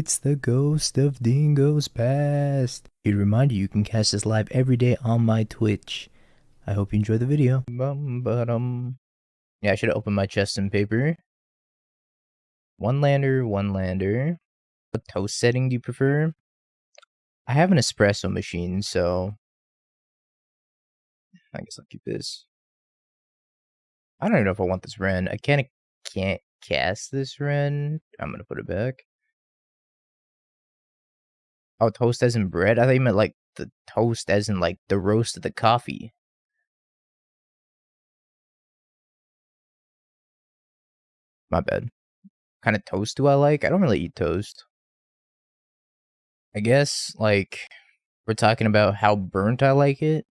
It's the ghost of Dingo's past. Here to remind you, you can catch this live every day on my Twitch. I hope you enjoy the video. Yeah, I should have opened my chest and paper. One lander. What toast setting do you prefer? I have an espresso machine, so I guess I'll keep this. I don't even know if I want this Wrenn. I can't cast this Wrenn. I'm gonna put it back. Oh, toast as in bread? I thought you meant like the toast as in like the roast of the coffee. My bad. Kind of toast do I like? I don't really eat toast. I guess, like, we're talking about how burnt I like it.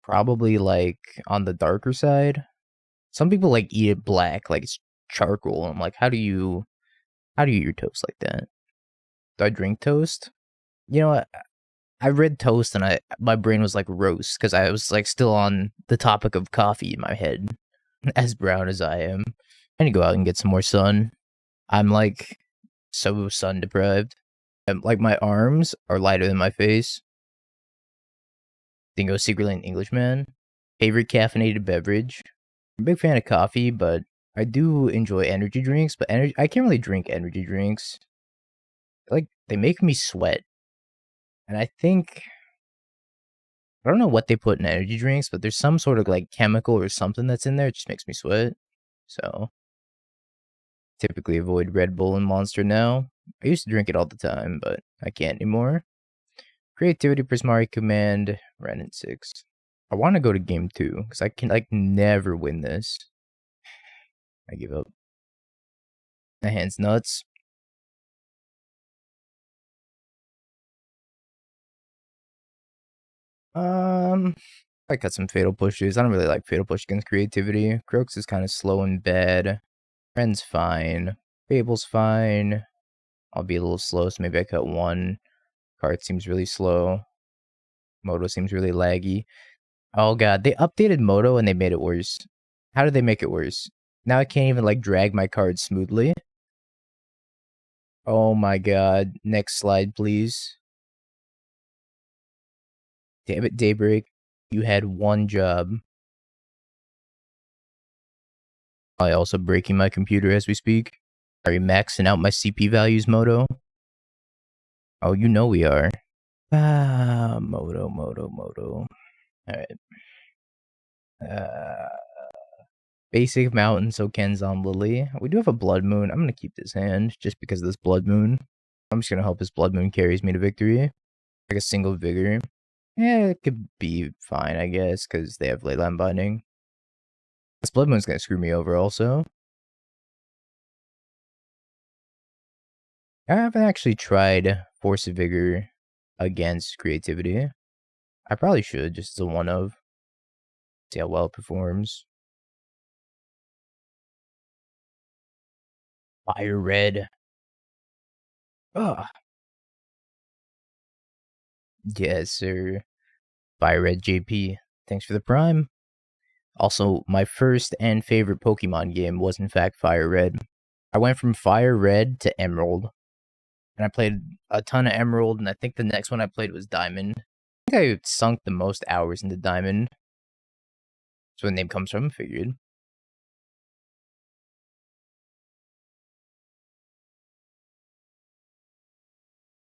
Probably, like, on the darker side. Some people, like, eat it black, like it's charcoal. I'm like, how do you eat your toast like that? Do I drink toast? You know what? I read toast and my brain was like roast because I was like still on the topic of coffee in my head. As brown as I am. I need to go out and get some more sun. I'm like so sun deprived. Like my arms are lighter than my face. Dingo's secretly an Englishman. Favorite caffeinated beverage. I'm a big fan of coffee, but I do enjoy energy drinks. But I can't really drink energy drinks. Like they make me sweat. And I think I don't know what they put in energy drinks, but there's some sort of like chemical or something that's in there. It just makes me sweat. So typically avoid Red Bull and Monster now. I used to drink it all the time, but I can't anymore. Creativity Prismari Command, Wrenn and Six. I want to go to game 2, because I can like never win this. I give up. My hand's nuts. I cut some Fatal Pushes. I don't really like Fatal Push against Creativity. Kroxa is kind of slow and bad. Wrenn's fine. Fable's fine. I'll be a little slow, so maybe I cut 1. Carth seems really slow. Moto seems really laggy. Oh god, they updated Moto and they made it worse. How did they make it worse? Now I can't even like drag my cards smoothly. Oh my god. Next slide, please. Damn it, Daybreak. You had one job. I also breaking my computer as we speak. Are you maxing out my CP values, Moto? Oh, you know we are. Moto. Alright. Basic Mountain, Sokenzan Lily. We do have a Blood Moon. I'm going to keep this hand just because of this Blood Moon. I'm just going to hope this Blood Moon carries me to victory. Like a single Vigor. Yeah, it could be fine, I guess, because they have Leyline Binding. This Blood Moon's going to screw me over also. I haven't actually tried Force of Vigor against Creativity. I probably should, just as a one of. See how well it performs. Fire Red. Ugh. Yes, sir. Fire Red JP. Thanks for the Prime. Also, my first and favorite Pokemon game was in fact Fire Red. I went from Fire Red to Emerald. And I played a ton of Emerald, and I think the next one I played was Diamond. I think I sunk the most hours into Diamond. That's where the name comes from, figured.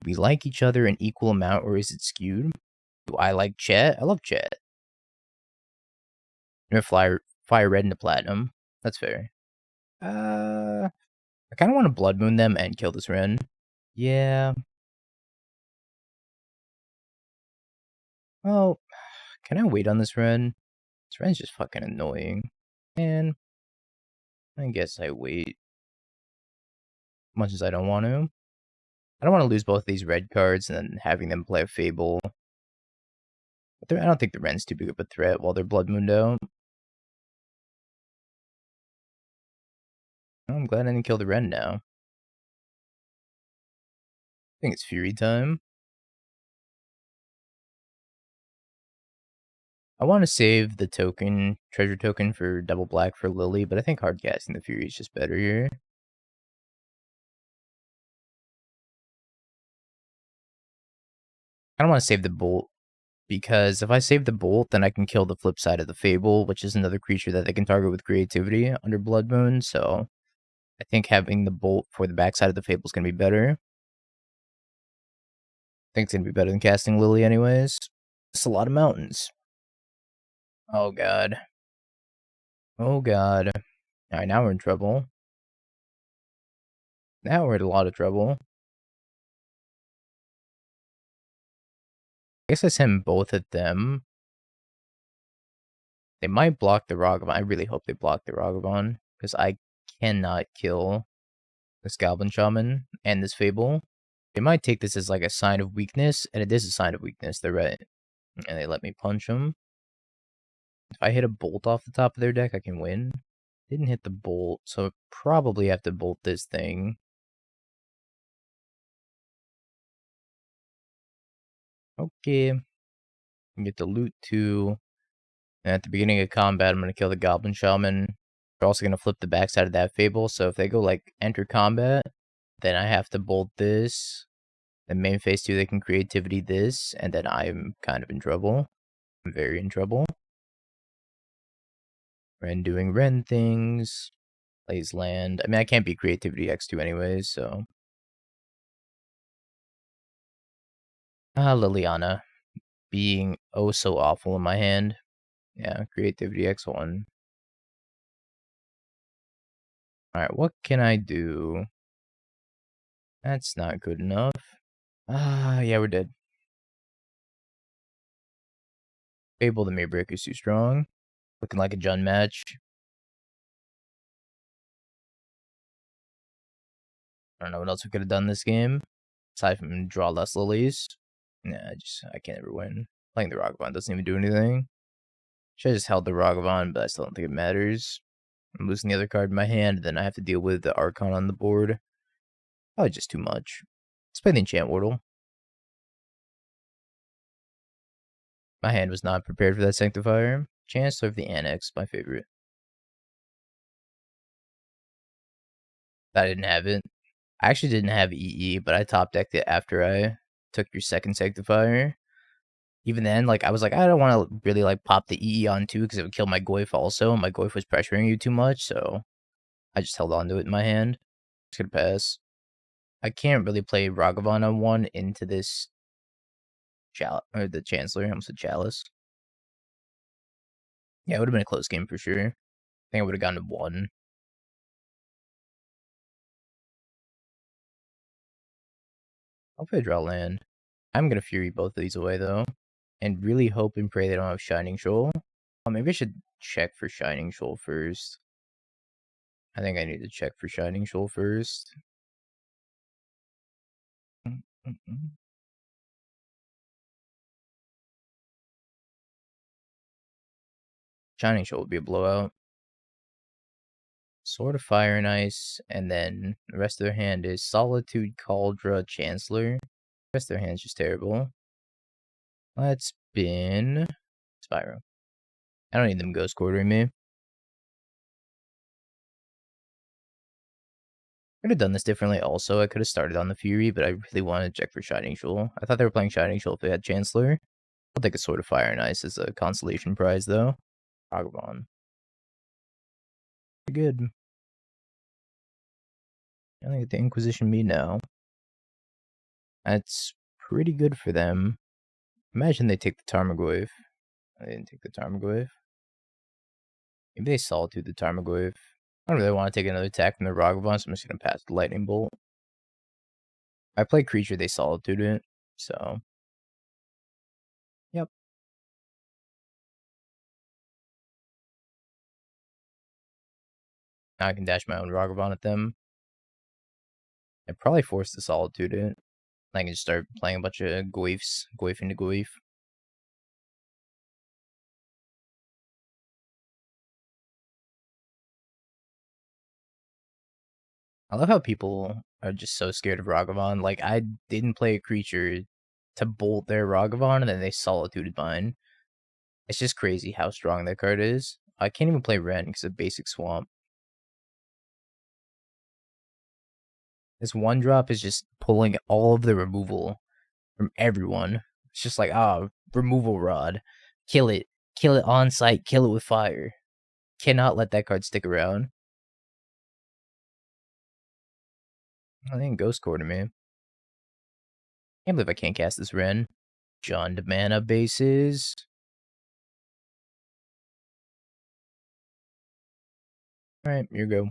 We like each other an equal amount, or is it skewed? Do I like Chet? I love Chet. I'm gonna Fire Red into Platinum. That's fair. I kind of want to Blood Moon them and kill this Wrenn. Yeah. Well, can I wait on this Wrenn? This Wrenn's just fucking annoying. And I guess I wait. Much as I don't want to. I don't want to lose both these red cards and then having them play a Fable. But I don't think the Wrenn's too big of a threat while they're Blood Mooned out. I'm glad I didn't kill the Wrenn now. I think it's Fury time. I want to save the treasure token for double black for Lily, but I think hardcasting the Fury is just better here. I don't want to save the bolt, because if I save the bolt, then I can kill the flip side of the Fable, which is another creature that they can target with creativity under Blood Moon, so I think having the bolt for the backside of the Fable is going to be better. I think it's going to be better than casting Lily anyways. It's a lot of mountains. Oh god. Oh god. Alright, now we're in trouble. Now we're in a lot of trouble. I guess I send both of them. They might block the Ragavan. I really hope they block the Ragavan, because I cannot kill this Goblin Shaman and this Fable. They might take this as like a sign of weakness, and it is a sign of weakness, they're right. And they let me punch them. If I hit a bolt off the top of their deck, I can win. Didn't hit the bolt, so I probably have to bolt this thing. Okay. Get the loot too. And at the beginning of combat, I'm going to kill the Goblin Shaman. They're also going to flip the backside of that Fable, so if they go like enter combat, then I have to bolt this. Then main phase 2, they can creativity this, and then I'm kind of in trouble. I'm very in trouble. Wrenn doing Wrenn things. Plays land. I mean, I can't beat creativity X2 anyways, so. Liliana. Being oh so awful in my hand. Yeah, creativity X1. Alright, what can I do? That's not good enough. Yeah, we're dead. Fable the Mirror Breaker is too strong. Looking like a Jun match. I don't know what else we could have done this game. Aside from draw less lilies. Nah, I can't ever win. Playing the Ragavan doesn't even do anything. Should have just held the Ragavan, but I still don't think it matters. I'm losing the other card in my hand, then I have to deal with the Archon on the board. Probably just too much. Let's play the Enchant Wordle. My hand was not prepared for that Sanctifier. Chancellor of the Annex, my favorite. I didn't have it. I actually didn't have EE, but I top decked it after I took your second Sanctifier. Even then, like, I was like, I don't want to really, like, pop the EE on too, because it would kill my Goyf also. My Goyf was pressuring you too much, so I just held on to it in my hand. Just gonna pass. I can't really play Ragavan on 1 into this or the Chancellor. I almost said Chalice. Yeah, it would have been a close game for sure. I think I would have gotten to 1. I'll play draw land. I'm gonna Fury both of these away though. And really hope and pray they don't have Shining Shoal. Oh, maybe I should check for Shining Shoal first. I think I need to check for Shining Shoal first. Shining Shoal would be a blowout. Sword of Fire and Ice, and then the rest of their hand is Solitude, Cauldra, Chancellor. The rest of their hand's just terrible. Let's spin Spyro. I don't need them ghost quartering me. I could have done this differently also. I could have started on the Fury, but I really wanted to check for Shining Shoal. I thought they were playing Shining Shoal if they had Chancellor. I'll take a Sword of Fire and Ice as a consolation prize, though. Ragavan. Pretty good. I think the Inquisition me now. That's pretty good for them. Imagine they take the Tarmogoyf. They didn't take the Tarmogoyf. Maybe they Solitude the Tarmogoyf. I don't really want to take another attack from the Ragavan, so I'm just going to pass the Lightning Bolt. I play creature, they Solitude it, so. Yep. Now I can dash my own Ragavan at them. I'd probably force the Solitude it. I can just start playing a bunch of Goyfs, Goyf into Goyf. I love how people are just so scared of Ragavan. Like, I didn't play a creature to bolt their Ragavan, and then they Solituded mine. It's just crazy how strong that card is. I can't even play Wrenn because of basic Swamp. This 1-drop is just pulling all of the removal from everyone. It's just like, removal rod. Kill it. Kill it on site. Kill it with fire. Cannot let that card stick around. I think Ghost Core to me. Can't believe I can't cast this Wrenn. John to mana bases. Alright, here you go.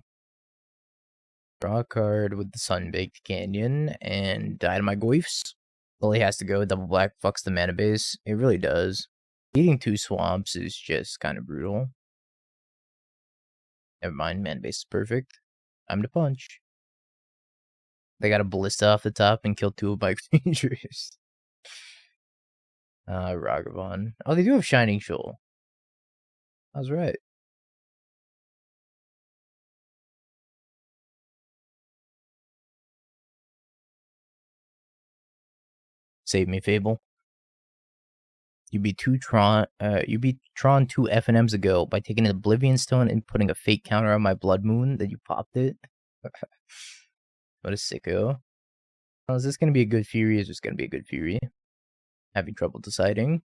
Draw a card with the Sunbaked Canyon and Tarmogoyfs. Lily has to go. Double black fucks the mana base. It really does. Eating 2 swamps is just kind of brutal. Never mind, mana base is perfect. Time to punch. They got a ballista off the top and killed 2 of my creatures. Ragavan. Oh, they do have Shining Shoal. I was right. Save me, Fable. You beat Tron 2 FNMs ago by taking an Oblivion Stone and putting a fake counter on my Blood Moon, then you popped it. What a sicko. Oh, is this going to be a good Fury? Is this going to be a good Fury? Having trouble deciding.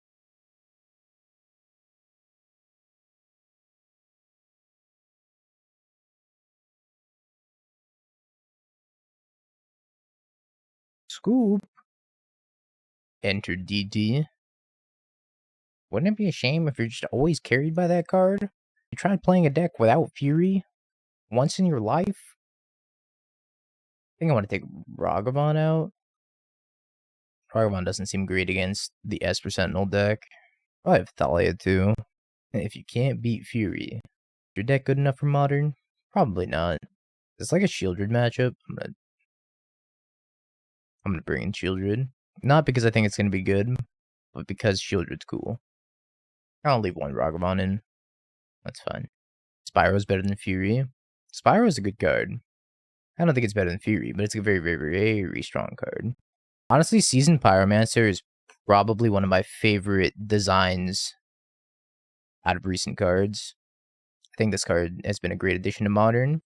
Scoop. Enter DD. Wouldn't it be a shame if you're just always carried by that card? You tried playing a deck without Fury once in your life? I think I want to take Ragavan out. Ragavan doesn't seem great against the Esper Sentinel deck. I have Thalia too. And if you can't beat Fury, is your deck good enough for Modern? Probably not. It's like a Sheoldred matchup. I'm gonna bring in Sheoldred. Not because I think it's gonna be good, but because Sheoldred's cool. I'll leave one Ragavan in. That's fine. Spyro's better than Fury. Spyro's a good card. I don't think it's better than Fury, but it's a very, very, very strong card. Honestly, Seasoned Pyromancer is probably one of my favorite designs out of recent cards. I think this card has been a great addition to Modern.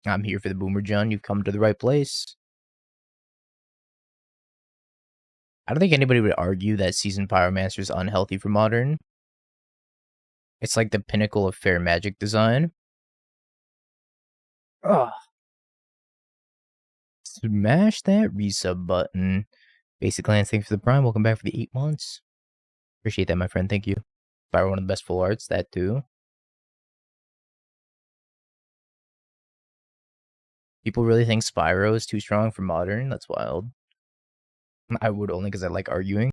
I'm here for the Boomer John. You've come to the right place. I don't think anybody would argue that Seasoned Pyromancer is unhealthy for Modern. It's like the pinnacle of fair magic design. Ugh. Smash that resub button. Basic Lands, thanks for the Prime. Welcome back for the 8 months. Appreciate that, my friend. Thank you. Spyro, one of the best full arts. That too. People really think Spyro is too strong for Modern. That's wild. I would only because I like arguing.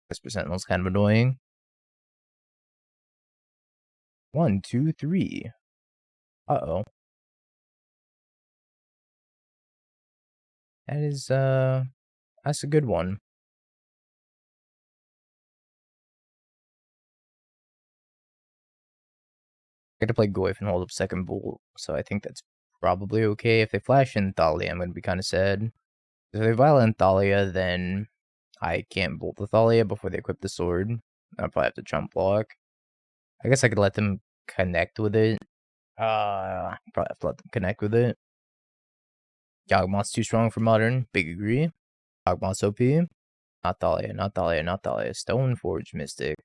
This Sentinel's kind of annoying. 1, 2, 3. Uh-oh. That is, that's a good one. I get to play Goyf and hold up second bolt, so I think that's probably okay. If they flash in Thalia, I'm going to be kind of sad. If they violent Thalia, then I can't bolt the Thalia before they equip the sword. I'll probably have to chump block. I guess I could let them connect with it. Probably have to let them connect with it. Yawgmoth's too strong for Modern. Big agree. Yawgmoth's OP. Not Thalia, not Thalia, not Thalia. Stoneforge Mystic.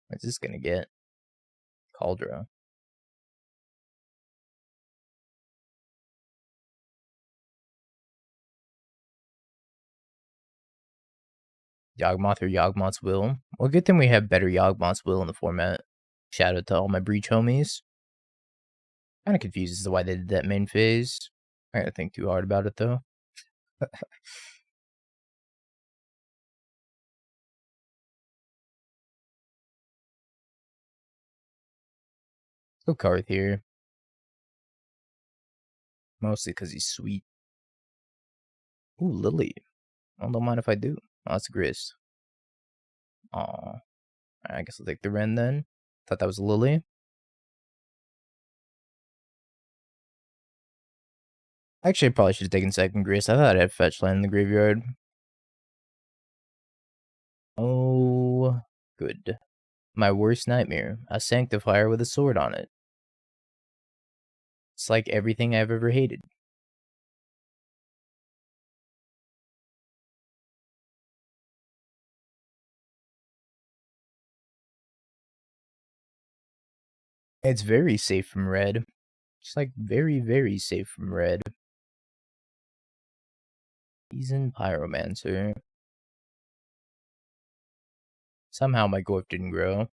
What's this gonna get? Cauldron. Yawgmoth or Yawgmoth's Will. Well, good thing we have better Yawgmoth's Will in the format. Shout out to all my Breach homies. Kind of confused as to why they did that main phase. I gotta think too hard about it though. Go Carth here. Mostly because he's sweet. Ooh, Lily. I don't mind if I do. Oh, that's a Grist. Aw. I guess I'll take the Wrenn then. Thought that was a Lily. Actually, I probably should have taken second Grist. I thought I had fetch land in the graveyard. Oh, good. My worst nightmare. A Sanctifier with a sword on it. It's like everything I've ever hated. It's very safe from red. Just like very, very safe from red. Seasoned Pyromancer. Somehow my Goyf didn't grow.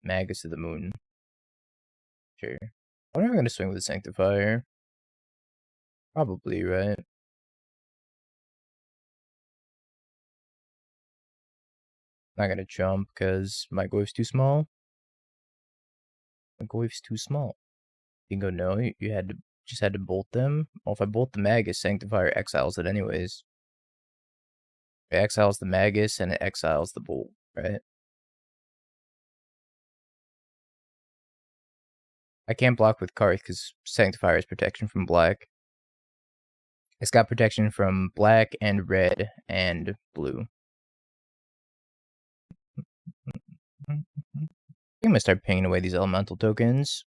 Magus to the moon. Sure. I'm never gonna swing with a Sanctifier. Probably, right? Not gonna jump because my Goyf's too small. My Goyf's too small. You can go no, you had to just had to bolt them. Well, if I bolt the Magus, Sanctifier exiles it anyways. It exiles the Magus and it exiles the bolt, right? I can't block with Carth because Sanctifier has protection from black. It's got protection from black and red and blue. I'm gonna start pinging away these elemental tokens.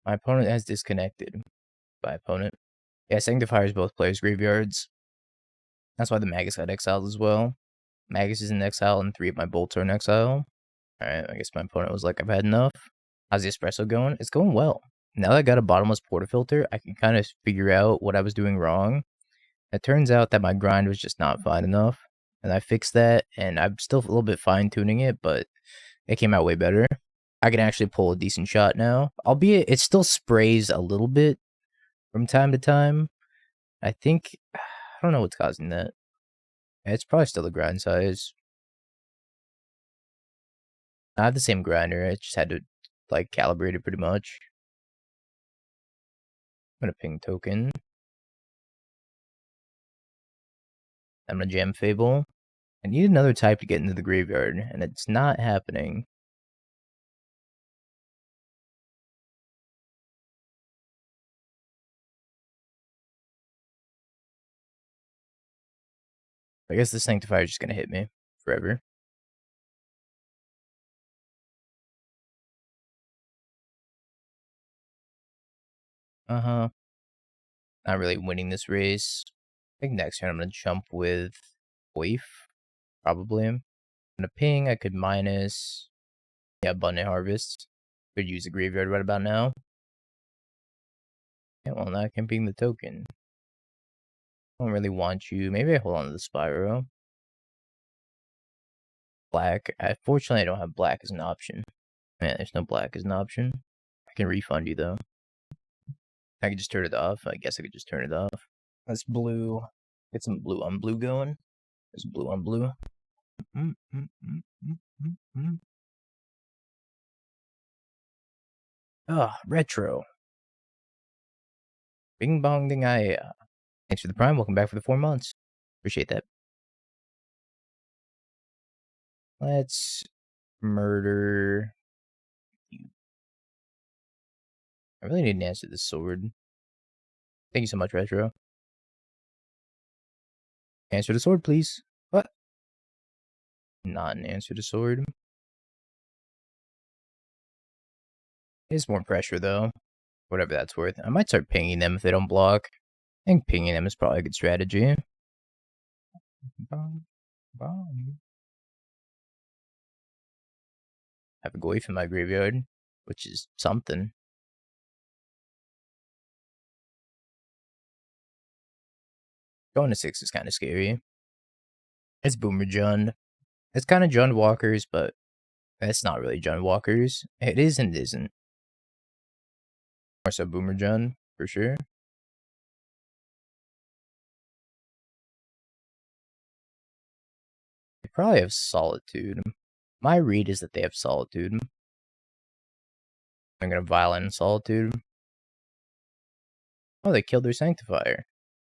My opponent has disconnected. By opponent. Yeah, Sanctifiers both players' graveyards. That's why the Magus got exiled as well. Magus is in exile and 3 of my bolts are in exile. Alright, I guess my opponent was like, I've had enough. How's the espresso going? It's going well. Now that I got a bottomless portafilter, I can kind of figure out what I was doing wrong. It turns out that my grind was just not fine enough. And I fixed that, and I'm still a little bit fine-tuning it, but it came out way better. I can actually pull a decent shot now. Albeit, it still sprays a little bit from time to time. I think, I don't know what's causing that. It's probably still the grind size. I have the same grinder, I just had to, like, calibrate it pretty much. I'm gonna ping token. I'm gonna jam Fable. I need another type to get into the graveyard, and it's not happening. I guess the Sanctifier is just gonna hit me forever. Uh-huh. Not really winning this race. I think next turn I'm gonna jump with Goyf, probably. I'm gonna ping, I could minus... Yeah, Abundant Harvest. Could use the graveyard right about now. Yeah, well, now I can ping the token. I don't really want you. Maybe I hold on to the Spyro. Black. Fortunately, I don't have black as an option. Man, there's no black as an option. I can refund you, though. I could just turn it off. I guess I could just turn it off. That's blue. Get some blue on blue going. There's blue on blue. Ah, retro. Bing bong ding I. Thanks for the prime. Welcome back for the 4 months. Appreciate that. Let's murder you. I really need an answer to this sword. Thank you so much, Retro. Answer the sword, please. What? Not an answer to sword. It's more pressure, though. Whatever that's worth. I might start pinging them if they don't block. I think pinging them is probably a good strategy. Bong, bong. I have a Goyf in my graveyard, which is something. Going to 6 is kind of scary. It's Boomer Jund. It's kind of Jund Walkers, but it's not really Jund Walkers. It is and it isn't. More so Boomer Jund, for sure. They probably have Solitude. My read is that they have Solitude. I'm gonna Violent Solitude. Oh, they killed their Sanctifier.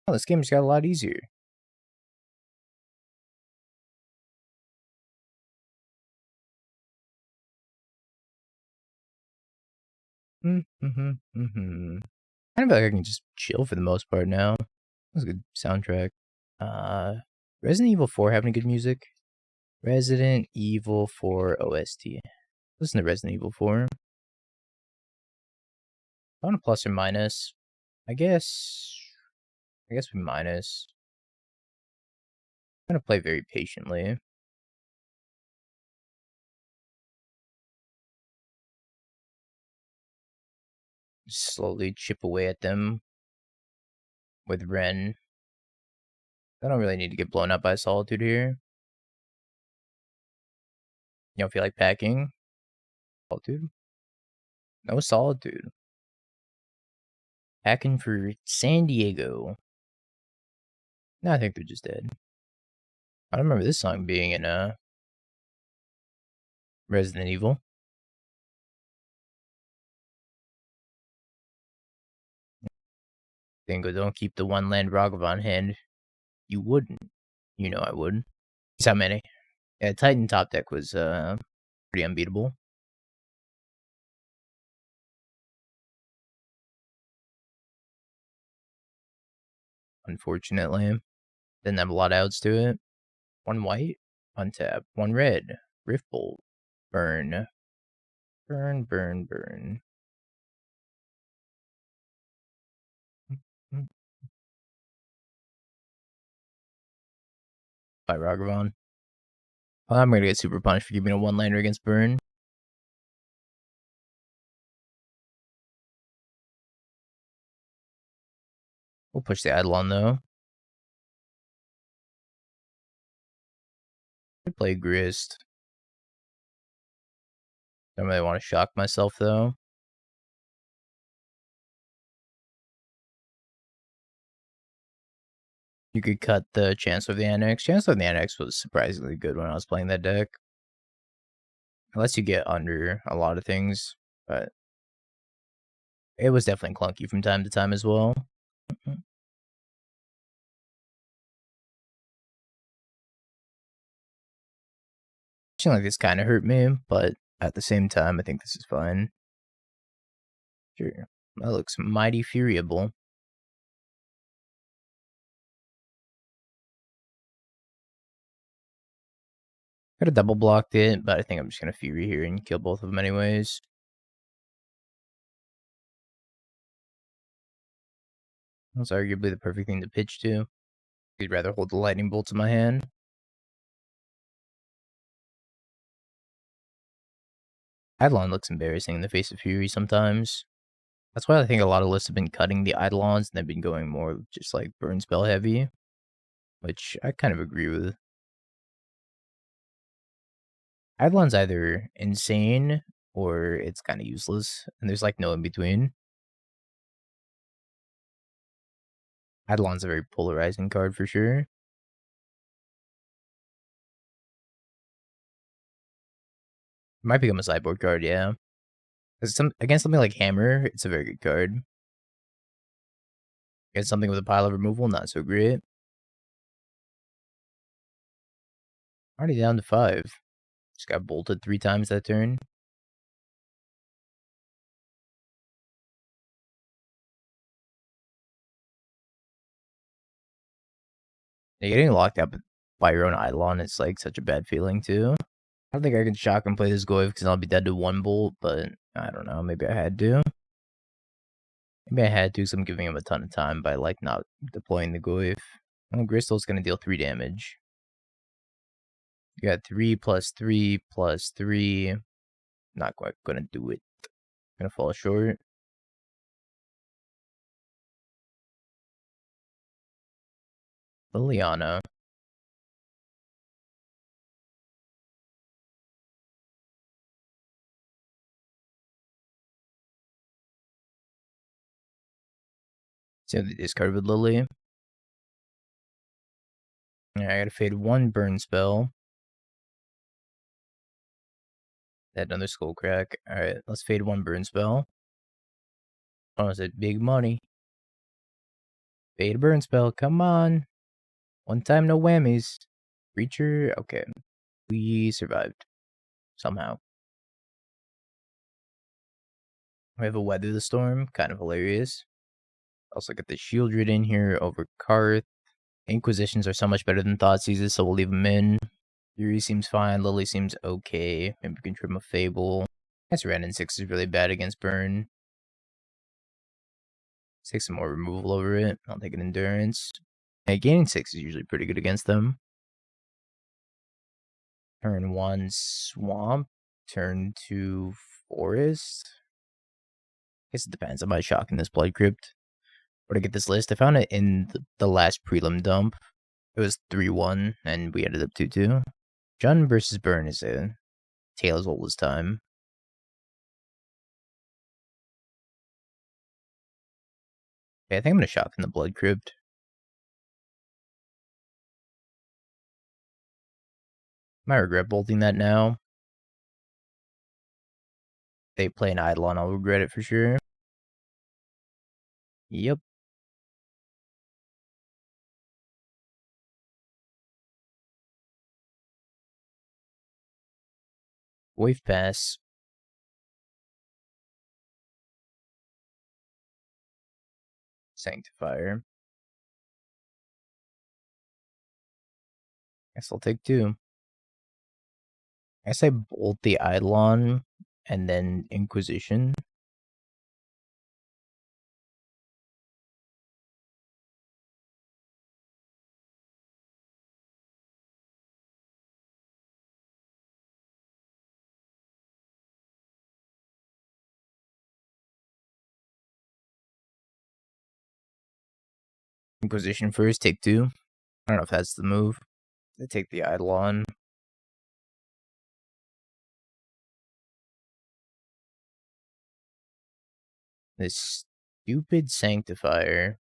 Oh, this game just got a lot easier. I kind of feel like I can just chill for the most part now. That's a good soundtrack. Resident Evil 4 having good music? Resident Evil 4 OST. Listen to Resident Evil 4. On a plus or minus. I guess we minus. gonna play very patiently. Slowly chip away at them with Wrenn. I don't really need to get blown up by Solitude here. You don't feel like packing? Solitude? No Solitude. Packing for San Diego. No, I think they're just dead. I don't remember this song being in Resident Evil. Dingo, don't keep the one land Ragavan hand. You wouldn't. You know I would. Guess how many? Yeah, Titan top deck was pretty unbeatable. Unfortunately. Didn't have a lot of outs to it. One white, untap. One red, Rift Bolt. Burn. Burn, burn, burn. By Ragavan. Well, I'm gonna get super punished for giving a one-laner against Burn. We'll push the Eidolon though. I play Grist. Don't really want to shock myself though. You could cut the Chancellor of the Annex. Chancellor of the Annex was surprisingly good when I was playing that deck. Unless you get under a lot of things, but it was definitely clunky from time to time as well. Actually, like this kind of hurt me, but at the same time, I think this is fine. Sure, that looks mighty furiable. Could have double blocked it, but I think I'm just gonna Fury here and kill both of them anyways. That's arguably the perfect thing to pitch to. You'd rather hold the lightning bolts in my hand. Eidolon looks embarrassing in the face of Fury sometimes. That's why I think a lot of lists have been cutting the Eidolons and they've been going more just like burn spell heavy, which I kind of agree with. Eidolon's either insane or it's kind of useless, and there's like no in between. Eidolon's a very polarizing card for sure. Might become a sideboard card, yeah. Against something like Hammer, it's a very good card. Against something with a pile of removal, not so great. Already down to 5. Just got bolted 3 times that turn. Yeah, getting locked up by your own Eidolon is like such a bad feeling too. I don't think I can shock and play this Goyf because I'll be dead to 1 bolt, but I don't know. Maybe I had to. Maybe I had to because I'm giving him a ton of time by like not deploying the Goyf. Well, Gristel's going to deal 3 damage. You got 3 plus 3 plus 3. Not quite going to do it. Going to fall short. Liliana. So they discard with Lily. Yeah, I gotta fade 1 burn spell. That another skull crack. Alright, let's fade 1 burn spell. Oh, is it big money? Fade a burn spell, come on. 1 time, no whammies. Reacher, okay. We survived. Somehow. We have a Weather the Storm, kind of hilarious. Also got the Sheoldred in here over Carth. Inquisitions are so much better than Thoughtseizes, so we'll leave them in. Fury seems fine, Lily seems okay. Maybe we can trim a Fable. I guess Wrenn and Six is really bad against Burn. Let's take some more removal over it. I'll take an Endurance. Yeah, gaining 6 is usually pretty good against them. Turn 1 Swamp. Turn 2 Forest. I guess it depends. I might shock in this Blood Crypt. Where to get this list? I found it in the last prelim dump. It was 3-1, and we ended up 2-2. Jund versus Burn is a tale as old as time. Okay, I think I'm gonna shock in the Blood Crypt. Might regret bolting that now. They play an Eidolon, I'll regret it for sure. Yep. Wave pass. Sanctifier. Guess I'll take 2. I guess I bolt the Eidolon and then Inquisition. Inquisition first, take 2. I don't know if that's the move. I take the Eidolon. This stupid Sanctifier.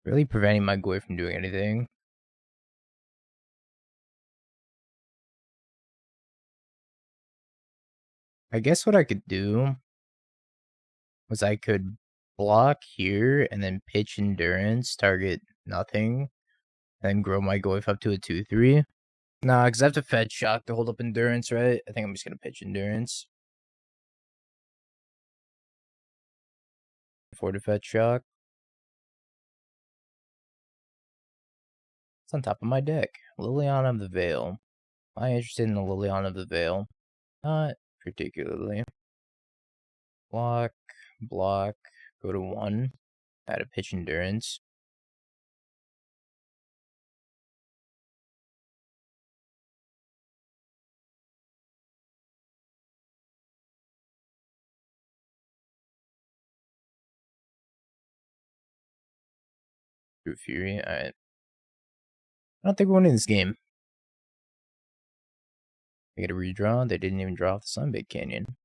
Really preventing my Goy from doing anything. I guess what I could do was I could block here and then pitch Endurance, target nothing, then grow my Goyf up to a 2-3. Nah, because I have to fetch shock to hold up Endurance, right? I think I'm just going to pitch Endurance. For to fetch shock. It's on top of my deck. Liliana of the Veil. Am I interested in the Liliana of the Veil? Not particularly. Block, block, go to 1. Add a pitch Endurance. True Fury. Alright. I don't think we're winning this game. They get a redraw. They didn't even draw off the Sunbait Canyon.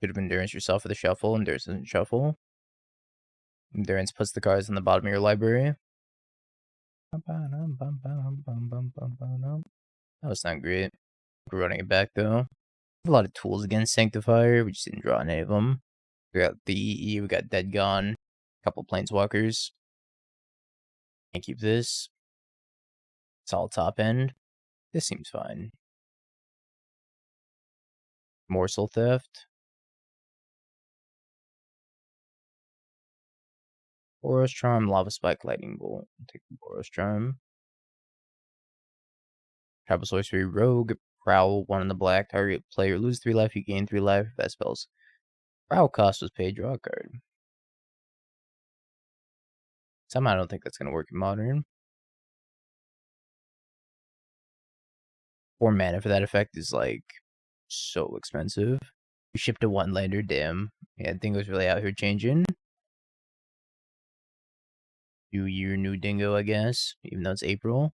Should have Endurance yourself for the shuffle. Endurance doesn't shuffle. Endurance puts the cards on the bottom of your library. That was not great. We're running it back though. A lot of tools against Sanctifier. We just didn't draw any of them. We got the EE. We got Dead Gone. A couple Planeswalkers. Can't keep this. It's all top end. This seems fine. Morsel Theft. Boros Charm, Lava Spike, Lightning Bolt. Take the Boros Charm. Tribal Sorcery, Rogue, Prowl, 1 in the black. Target player lose 3 life, you gain 3 life. That spells. Prowl cost was paid, draw a card. Somehow I don't think that's going to work in Modern. 4 mana for that effect is like so expensive. We shipped a 1 lander, damn. Yeah, Dingo's really out here changing. New year, new Dingo, I guess. Even though it's April.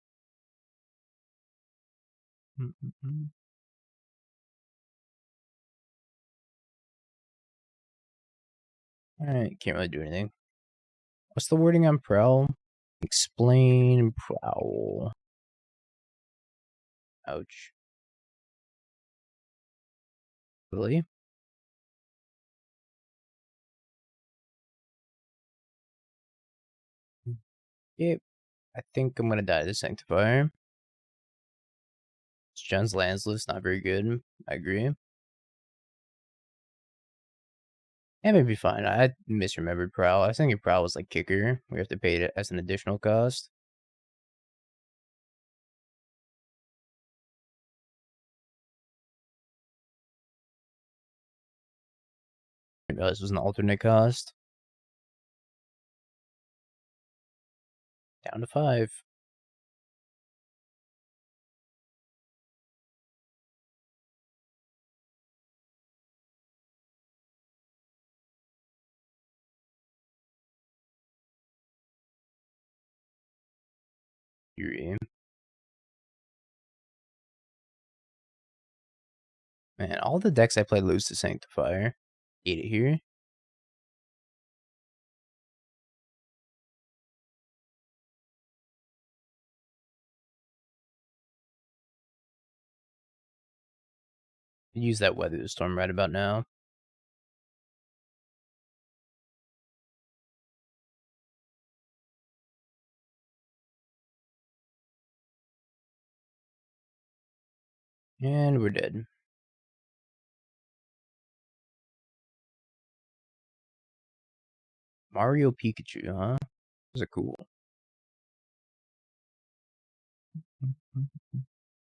Alright, can't really do anything. What's the wording on Prowl? Explain Prowl. Ouch. Really? Yeah, I think I'm gonna die to Sanctifier. John's lands list, not very good. I agree. It may be fine. I misremembered Prowl. I was thinking Prowl was like Kicker. We have to pay it as an additional cost. didn't realize it was an alternate cost. Down to 5. Yuri. Man, all the decks I play lose to Sanctifier. Eat it here. Use that Weather the Storm right about now. And we're dead. Mario Pikachu, huh? Those are cool.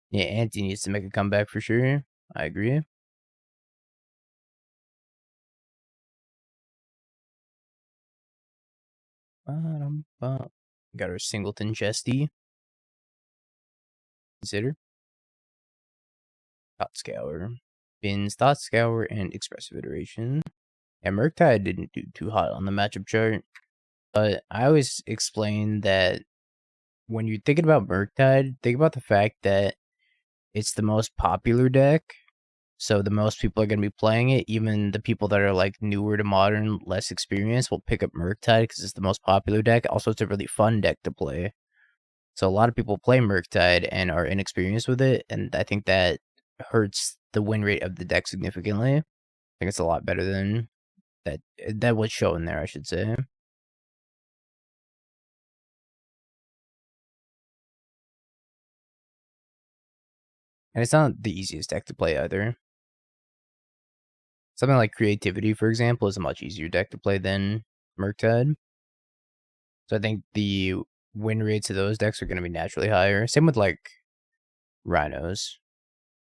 Yeah, Anti needs to make a comeback for sure. I agree. Got our Singleton Chesty. Consider. Thought Scour. Bins, Thought Scour, and Expressive Iteration. Yeah, Murktide didn't do too hot on the matchup chart. But I always explain that when you're thinking about Murktide, think about the fact that it's the most popular deck. So the most people are going to be playing it. Even the people that are like newer to Modern, less experienced, will pick up Murktide because it's the most popular deck. Also, it's a really fun deck to play. So a lot of people play Murktide and are inexperienced with it. And I think that hurts the win rate of the deck significantly. I think it's a lot better than that was shown there, I should say. And it's not the easiest deck to play either. Something like Creativity, for example, is a much easier deck to play than Murktide. So I think the win rates of those decks are going to be naturally higher. Same with like Rhinos.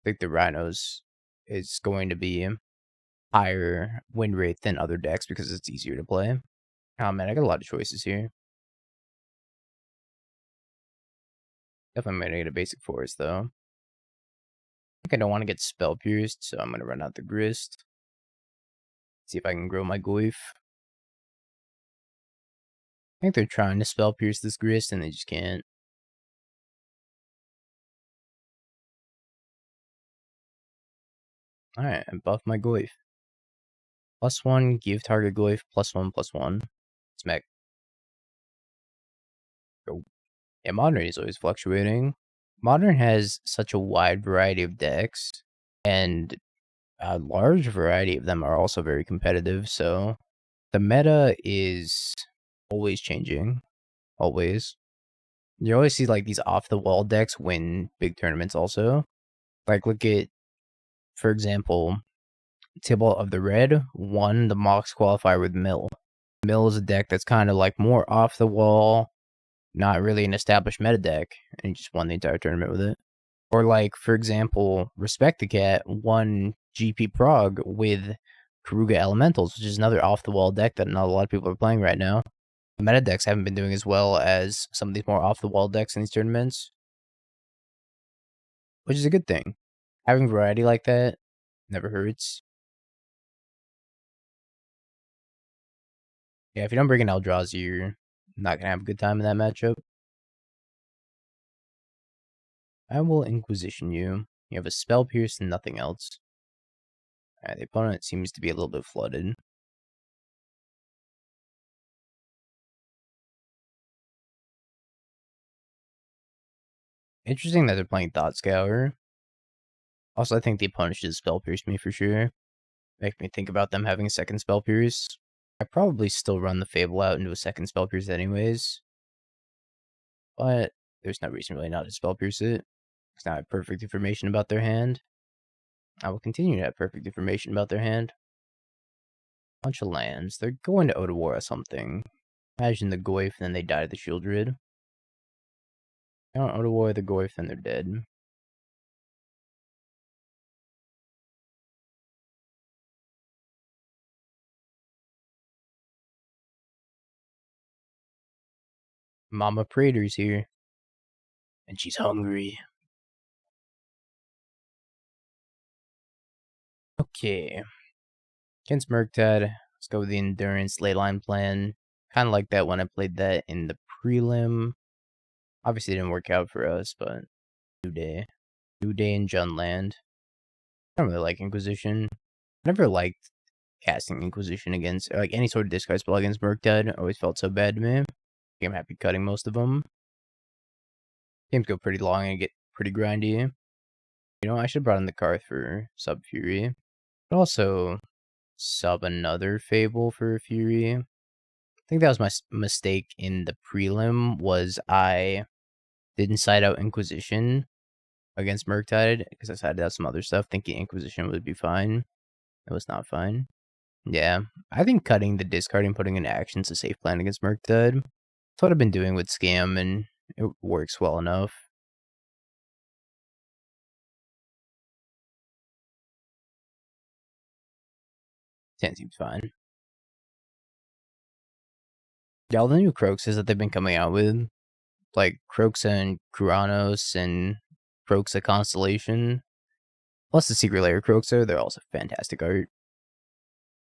I think the Rhinos is going to be higher win rate than other decks because it's easier to play. Oh man, I got a lot of choices here. Definitely gonna get a basic forest though. I think I don't want to get spell pierced, so I'm gonna run out the Grist. See if I can grow my Goyf. I think they're trying to spell pierce this Grist and they just can't. Alright, and buff my Goyf. +1, give target Goyf, +1/+1. Smack. Go. Yeah, Modern is always fluctuating. Modern has such a wide variety of decks, and a large variety of them are also very competitive, so the meta is always changing. Always. You always see like these off-the-wall decks win big tournaments also. Like look at, for example, Tibalt of the Red won the Mox qualifier with Mill. Mill is a deck that's kind of like more off the wall, not really an established meta deck, and he just won the entire tournament with it. Or like, for example, Respect the Cat won GP Prague with Karuga Elementals, which is another off-the-wall deck that not a lot of people are playing right now. The meta decks haven't been doing as well as some of these more off-the-wall decks in these tournaments, which is a good thing. Having variety like that never hurts. Yeah, if you don't bring in Eldrazi, you're not going to have a good time in that matchup. I will Inquisition you. You have a Spell Pierce and nothing else. Alright, the opponent seems to be a little bit flooded. Interesting that they're playing Thought Scour. Also, I think the opponent should Spell Pierce me for sure. Make me think about them having a second Spell Pierce. I probably still run the Fable out into a second Spell Pierce anyways. But there's no reason really not to Spell Pierce it. Because now I have perfect information about their hand. I will continue to have perfect information about their hand. Bunch of lands. They're going to Otawara something. Imagine the Goyf, and then they die to the Sheoldred. They don't Otawara the Goyf, then they're dead. Mama Prater's here. And she's hungry. Okay. Against Murktide, let's go with the Endurance Leyline plan. Kind of like that when I played that in the prelim. Obviously, it didn't work out for us, but New Day. New Day in Junland. I don't really like Inquisition. I never liked casting Inquisition against, like, any sort of discard spell against Murktide. Always felt so bad to me. I'm happy cutting most of them. Games go pretty long and get pretty grindy. You know, I should have brought in the Carth for Sub Fury. But also sub another Fable for Fury. I think that was my mistake in the prelim, was I didn't side out Inquisition against Murktide because I sided out some other stuff thinking Inquisition would be fine. It was not fine. Yeah, I think cutting the discard and putting in action's a safe plan against Murktide. That's what I've been doing with Scam, and it works well enough. 10 seems fine. Yeah, all the new Kroxas that they've been coming out with, like Kroxa and Kuranos and Kroxa Constellation, plus the Secret Lair Kroxa, they're also fantastic art.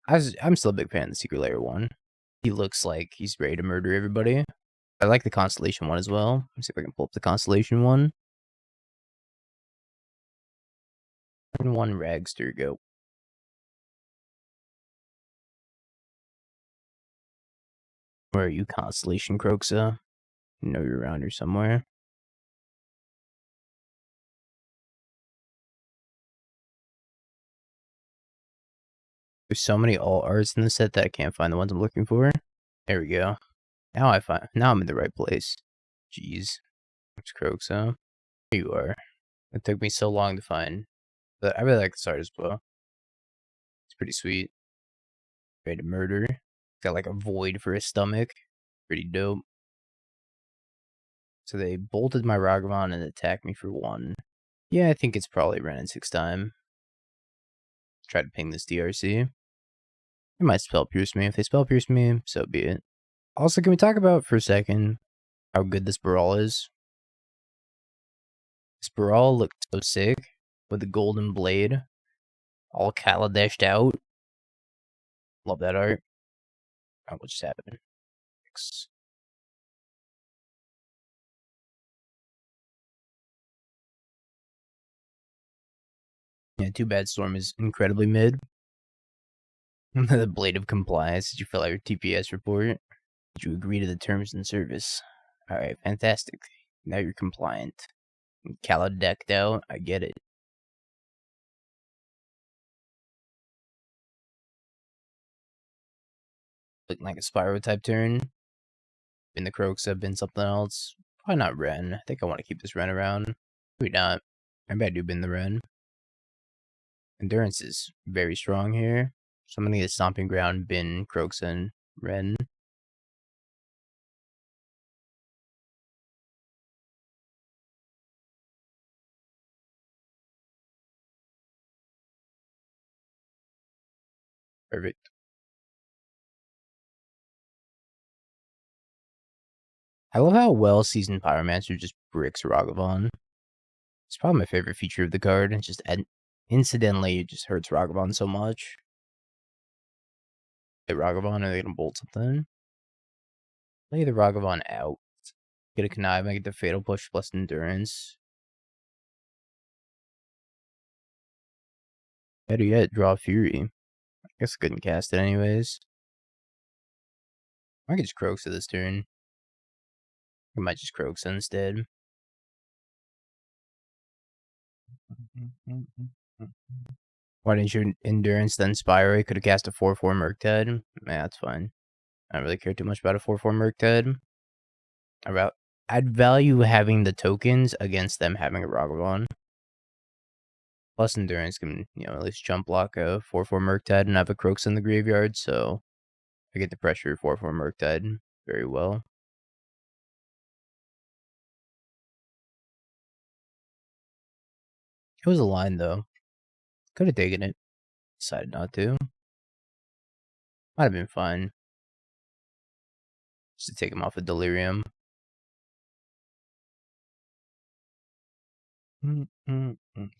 I'm still a big fan of the Secret Lair one. He looks like he's ready to murder everybody. I like the Constellation one as well. Let's see if I can pull up the Constellation one. And one Ragster, go. Where are you, Constellation Kroxa? I know you're around here somewhere. There's so many alt arts in the set that I can't find the ones I'm looking for. There we go. Now I'm in the right place. Jeez. It's Kroxa. Here you are. It took me so long to find. But I really like this art as well. It's pretty sweet. Ready to murder. Got like a void for his stomach. Pretty dope. So they bolted my Ragavan and attacked me for 1. Yeah, I think it's probably Wrenn and Six time. Try to ping this DRC. They might spell pierce me. If they spell pierce me, so be it. Also, can we talk about for a second how good this Baral is? This Baral looked so sick with the golden blade, all Kaladeshed out. Love that art. Oh, what just happened? Yeah, too bad Storm is incredibly mid. The Blade of Compliance. Did you fill out your TPS report? Did you agree to the terms and service? Alright, fantastic. Now you're compliant. Khaled decked out. I get it. Looking like a Spyro type turn. Been the Kroxa, been something else. Probably not Wrenn. I think I want to keep this Wrenn around. Maybe not. Maybe I do bin the Wrenn. Endurance is very strong here. So I'm gonna get Stomping Ground, bin Kroxa, and Wrenn. Perfect. I love how well Seasoned Pyromancer just bricks Ragavan. It's probably my favorite feature of the card. It's just incidentally, it just hurts Ragavan so much. Hit Ragavan, are they gonna bolt something? Lay the Ragavan out. Get a connive, make it the fatal push plus endurance. Better yet, draw Fury. I guess I couldn't cast it anyways. I could just Kroxa this turn. I might just Kroxa instead. Why didn't you endurance then Spyro? Could have cast a 4/4 Murktide. Nah, that's fine. I don't really care too much about a 4/4 Murktide. I'd value having the tokens against them having a Ragavan. Plus endurance can, at least jump block a 4/4 Murktide and have a Kroxa in the graveyard, so I get the pressure 4/4 Murktide very well. It was a line though. Could have taken it. Decided not to. Might have been fine. Just to take him off of Delirium.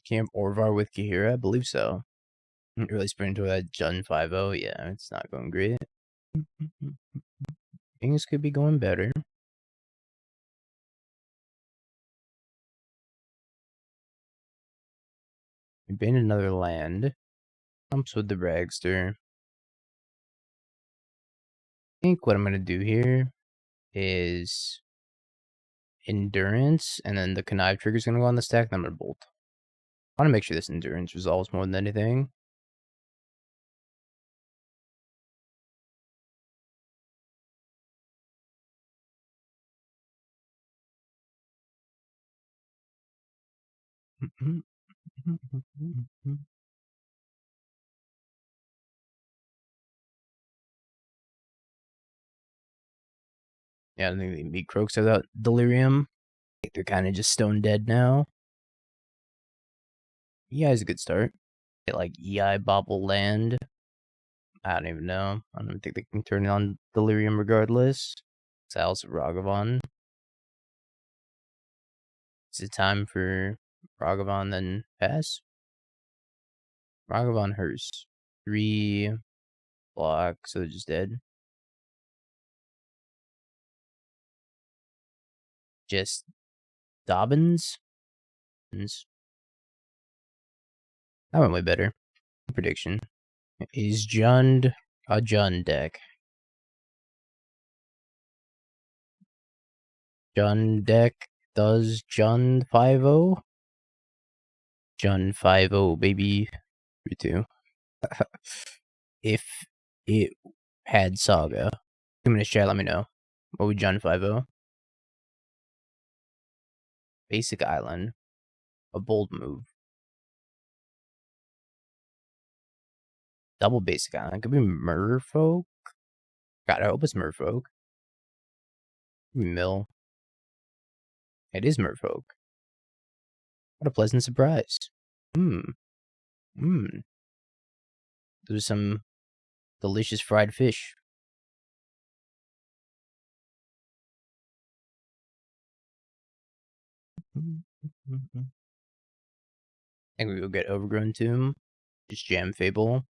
Camp Orvar with Kahira? I believe so. Really sprint into that Jun 5-0. Yeah, it's not going great. Things could be going better. We banned another land. Humps with the Ragster. I think what I'm going to do here is Endurance, and then the Connive trigger is going to go on the stack, and I'm going to Bolt. I want to make sure this Endurance resolves more than anything. Yeah, I don't think they can beat Kroxa without Delirium. I think they're kind of just stone dead now. EI is a good start. Get like EI Bobble Land. I don't even know. I don't even think they can turn it on Delirium regardless. Sal's Ragavan. Is it time for Ragavan then pass? Ragavan Hearse. 3 block, so they're just dead. Just Dobbins. That went way better. Prediction. Is Jund a Jund deck? Jund deck does Jund 5-0? Jund 5-0, baby. 3-2. If it had Saga, come in the chat, let me know. What would Jund 5-0? Basic Island. A bold move. Double basic island. Could be Merfolk. God, I hope it's Merfolk. Mill. It is Merfolk. What a pleasant surprise. Those are some delicious fried fish. I think we go get Overgrown Tomb. Just jam Fable.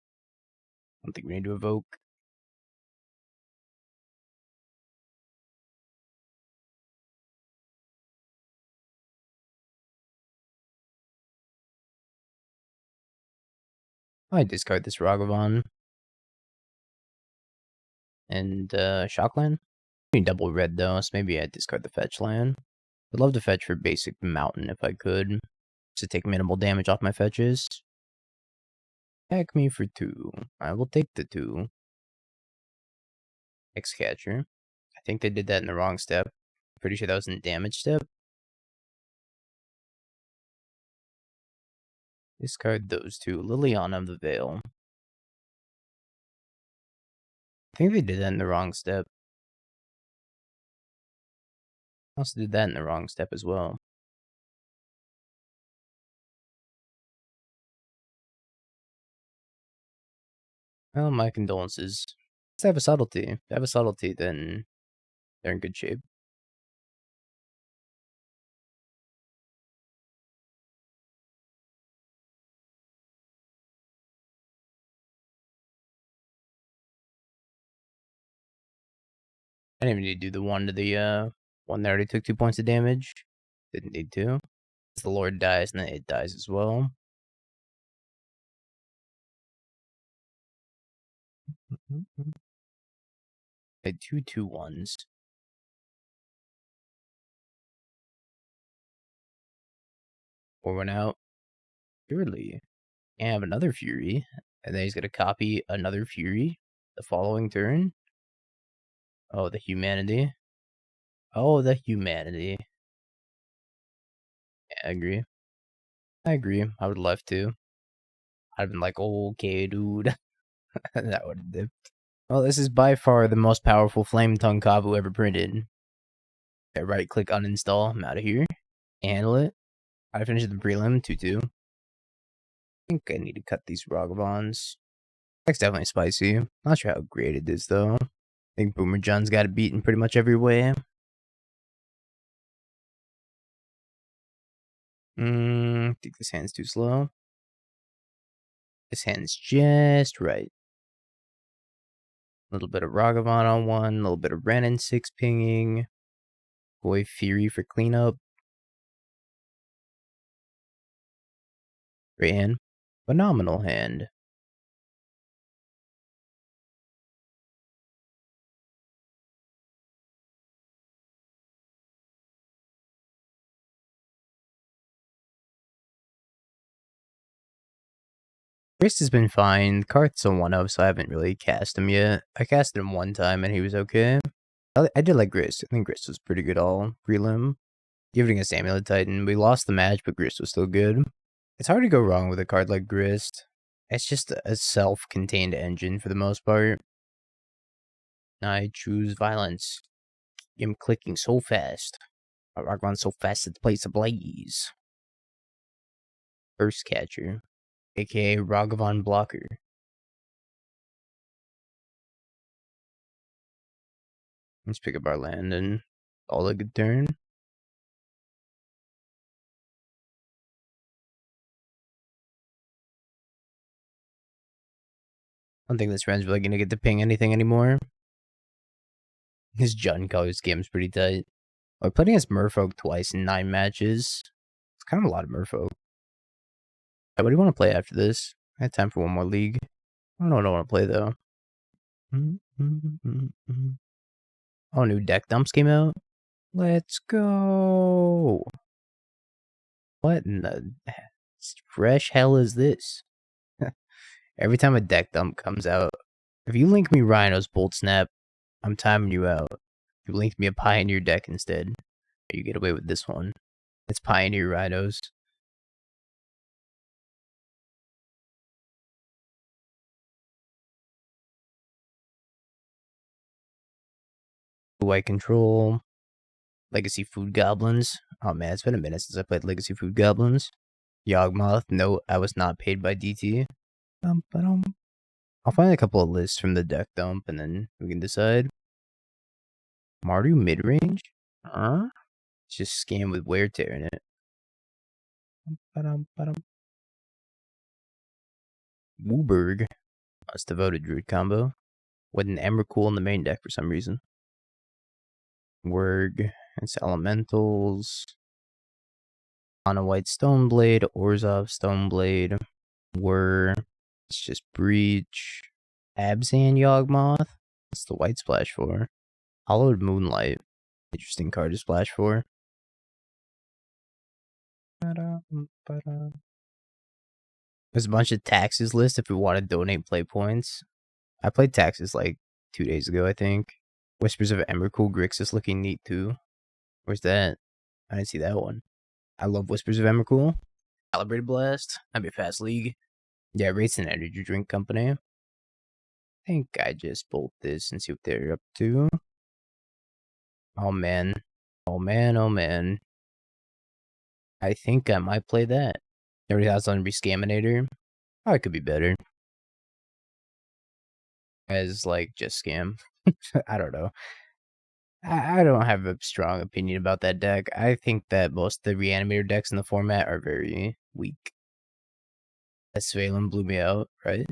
I don't think we need to evoke. I discard this Ragavan. And Shockland. I need double red though, so maybe I discard the fetch land. I'd love to fetch for basic mountain if I could. To take minimal damage off my fetches. Attack me for 2. I will take the 2. X-Catcher. I think they did that in the wrong step. Pretty sure that was in damage step. Discard those 2. Liliana of the Veil. I think they did that in the wrong step. I also did that in the wrong step as well. Well, my condolences. If they have a subtlety. If they have a subtlety, then they're in good shape. I didn't even need to do the one to the one that already took 2 points of damage. Didn't need to. The Lord dies, and then it dies as well. I had 2 2-1s. Or went out. Surely. And have another Fury. And then he's going to copy another Fury the following turn. Oh, the humanity. Oh, the humanity. Yeah, I agree. I agree. I would love to. I'd have been like, okay, dude. That would have dipped. Well, this is by far the most powerful Flame Tongue Kavu ever printed. Okay, right click uninstall. I'm out of here. Handle it. I finished the prelim 2-2. I think I need to cut these Ragavans. That's definitely spicy. Not sure how great it is though. I think Boomer John's got it beat in pretty much every way. I think this hand's too slow. This hand's just right. A little bit of Ragavan on one, a little bit of Wrenn and Six pinging. Boy Fury for cleanup. Great hand. Phenomenal hand. Grist has been fine. Carth's a 1-of, so I haven't really cast him yet. I casted him one time and he was okay. I did like Grist. I think Grist was pretty good all prelim. Giving us Amulet Titan. We lost the match, but Grist was still good. It's hard to go wrong with a card like Grist. It's just a self-contained engine for the most part. I choose violence. I'm clicking so fast. Ragavan so fast that the place ablaze. First Catcher, aka Ragavan Blocker. Let's pick up our land and all a good turn. I don't think this Wren's really gonna get to ping anything anymore. His Jund Colors game's pretty tight. I played against Merfolk twice in 9 matches. It's kind of a lot of Merfolk. What do you want to play after this? I have time for one more league. I don't know what I want to play though. Oh, new deck dumps came out? Let's go! What in the fresh hell is this? Every time a deck dump comes out, if you link me Rhino's Bolt Snap, I'm timing you out. If you link me a Pioneer deck instead, you get away with this one. It's Pioneer Rhinos. Who I control. Legacy Food Goblins. Oh man, it's been a minute since I played Legacy Food Goblins. Yawgmoth. No, I was not paid by DT. I'll find a couple of lists from the deck dump and then we can decide. Mardu midrange? Huh? It's just scam with wear tear in it. Wooburg. That's devoted druid combo. With an Emrakul in the main deck for some reason. Wurg. It's elementals. On a white Stoneblade. Orzhov Stoneblade. It's just Breach. Abzan Yawgmoth. What's the white splash for? Hollowed Moonlight. Interesting card to splash for. There's a bunch of taxes list if we want to donate play points. I played taxes like 2 days ago, I think. Whispers of Emrakul Grix is looking neat too. Where's that? I didn't see that one. I love Whispers of Emrakul. Calibrated Blast. That'd be a fast league. Yeah, rates an energy drink company. I think I just bolt this and see what they're up to. Oh man. Oh man, oh man. I think I might play that. Everybody has on Rescaminator. Oh, it could be better. As like just scam. I don't know. I don't have a strong opinion about that deck. I think that most of the Reanimator decks in the format are very weak. That Svalem blew me out, right?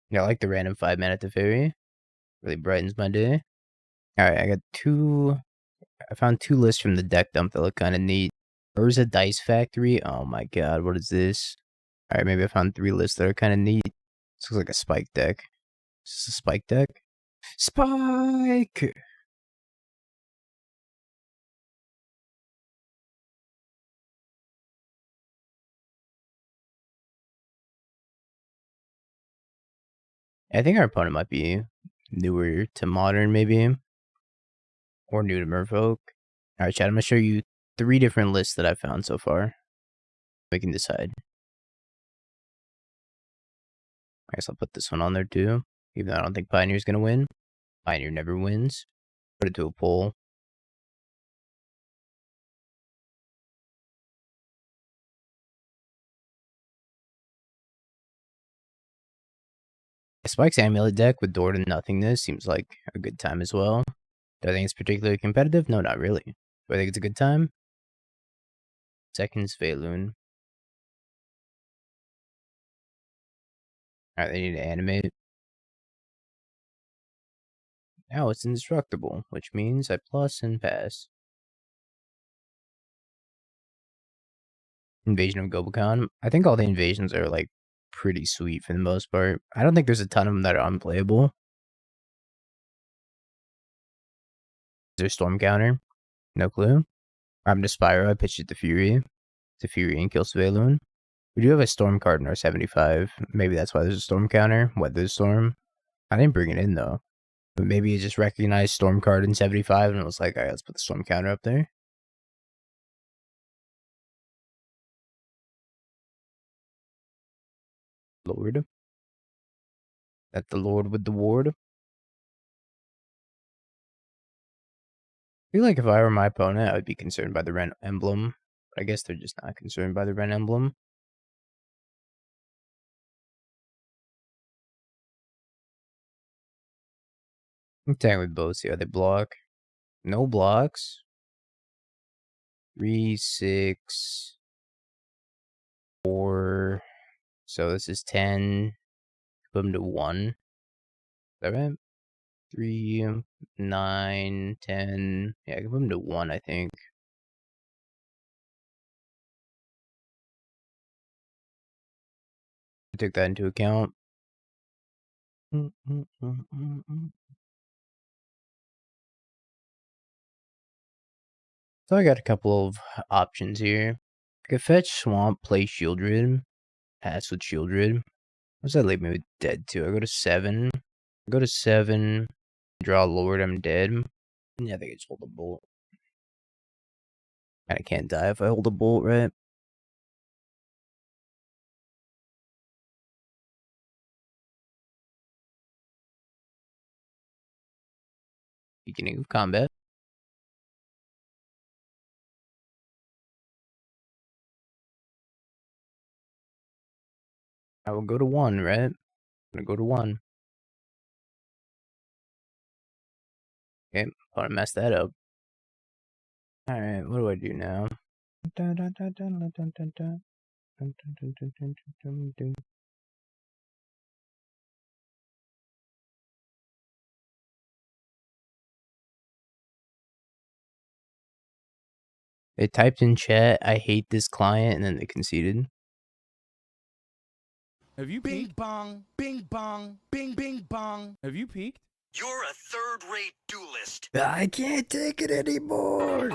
Yeah, I like the random 5-mana Teferi. Really brightens my day. Alright, I found 2 lists from the deck dump that look kind of neat. Urza Dice Factory. Oh my god, what is this? Alright, maybe I found 3 lists that are kind of neat. This looks like a spike deck. Is this a spike deck? Spike! I think our opponent might be newer to Modern, maybe. Or new to Merfolk. Alright, chat, I'm going to show you 3 different lists that I've found so far. We can decide. I guess I'll put this one on there too. Even though I don't think Pioneer's going to win. Pioneer never wins. Put it to a poll. Spike's Amulet deck with Door to Nothingness seems like a good time as well. Do I think it's particularly competitive? No, not really. Do I think it's a good time? Second Svalun. Alright, they need to animate. Now it's indestructible, which means I plus and pass. Invasion of Gobekhan. I think all the invasions are like pretty sweet for the most part. I don't think there's a ton of them that are unplayable. Is there Storm Counter? No clue. I'm to Spyro, I pitched it to Fury. To Fury and kill Svalun. We do have a Storm card in our 75. Maybe that's why there's a Storm Counter. Weather Storm. I didn't bring it in though. But maybe it just recognized Storm card in 75 and it was like, alright, let's put the Storm Counter up there. Lord. That the Lord with the ward. I feel like if I were my opponent, I would be concerned by the Wrenn emblem. But I guess they're just not concerned by the Wrenn emblem. I'm tagging with both. See how they block. No blocks. 3, 6, 4. So this is 10. Put them to 1. Is that right? 3, 9, 10. Yeah, I can put them to 1, I think. I took that into account. So I got a couple of options here. I could fetch Swamp, play Sheoldred, pass with Sheoldred. What's that leave me with dead 2? I go to 7. I go to 7. Draw Lord, I'm dead. Yeah, I think I just hold a bolt. I can't die if I hold a bolt, right? Beginning of combat. I will go to 1, right? I'm gonna go to 1. Okay, I'm gonna mess that up. Alright, what do I do now? They typed in chat, I hate this client, and then they conceded. Have you Bing peeked? bong, bing bong, bing bing bong. Have you peeked? You're a third-rate duelist. I can't take it anymore.